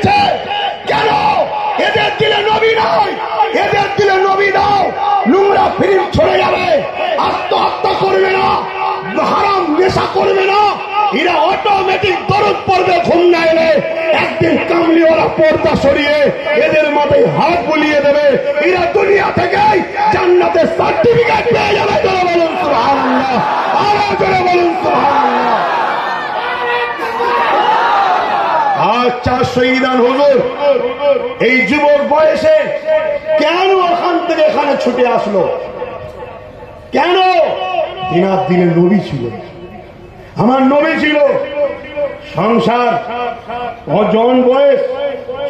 দিয়েছে। কেন? এদের দিলে নবী নাই, এদের দিলে নবী দাও, নোংরা ফিল্ম ছড়ে যাবে, আত্মহত্যা করবে না, হারাম নেশা করবে না, এরা অটোমেটিক দরদ পড়বে ঘুম না এলে। একদিন কামলিওয়ালা পর্দা সরিয়ে এদের মাথায় হাত বুলিয়ে দেবে, এরা দুনিয়া থেকে জান্নাতের সার্টিফিকেট পেয়ে যাবে। জোরে বলুন সুবহানাল্লাহ, আরো জোরে বলুন সুবহানাল্লাহ। আচ্ছা শহীদান হুজুর এই যুবক বয়সে কেন ওখান থেকে এখানে ছুটে আসলো? কেন? দিনার দিনে নবী ছিল, আমার নবী ছিল, সংসার জন বয়স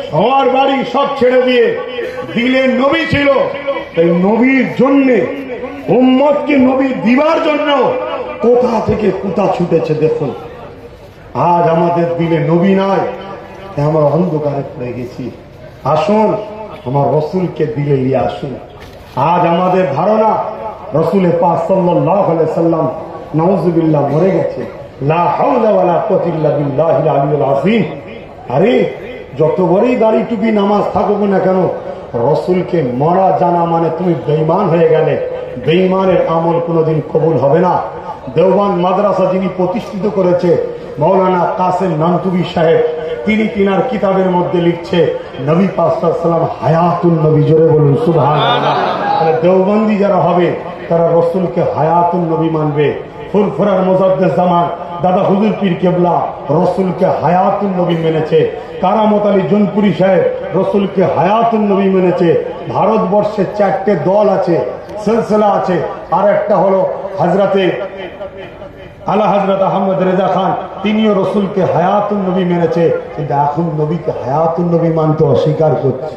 সবার বাড়ি সব ছেড়ে দিয়ে দিলের নবী ছিল। এই নবীর জন্য উম্মতকে নবী দিবার জন্য কোথা থেকে কোথা ছুটেছে দেখুন। আজ আমাদের দিলে নবী নাই, আমরা অন্ধকারে পড়ে গেছি। আসুন আমার রসুলকে দিলে নিয়ে আসুন। আজ আমাদের ধারণা রসুলের পাক সাল্লাল্লাহু আলাইহি সাল্লাম নাউযুবিল্লাহ মরে গেছে। লা হাওলা ওয়ালা কুওয়াতা ইল্লা বিল্লাহিল আলিয়্যিল আযীম। আরে যত বড়ই দাড়ি টুপি নামাজ থাকুক না কেন, রসুলকে মরা জানা মানে তুমি বেঈমান হয়ে গেলে। বেঈমানের আমল কোনোদিন কবুল হবে না। দেওবান মাদ্রাসা যিনি প্রতিষ্ঠিত করেছে মৌলানা কাসেম নানতুবি সাহেব, তিনি তিনার কিতাবের মধ্যে লিখছে নবী পাক সাল্লাল্লাহু আলাইহি ওয়াসাল্লাম হায়াতুন নবী। জোরে বলুন সুবহানাল্লাহ। তাহলে দেওবন্দি যারা হবে তারা রসুলকে হায়াতুন নবী মানবে। ফুরফুরার মুজাদ্দিদ জামান দাদা হুজুর পীর কেবলা রসুলকে হায়াতুন নবী মেনেছে। কারামত আলী জোনপুরি সাহেব রসুলকে হায়াতুন নবী মেনেছে। ভারতবর্ষে 4টে দল আছে, সিলসিলা আছে। আর একটা হলো হযরতে আলা হযরত আহমদ রেজা খান, তিনিও রসুলকে হায়াতুন নবী মেনেছে। কিন্তু এখন নবীকে হায়াতুন নবী মানতে অস্বীকার করছে।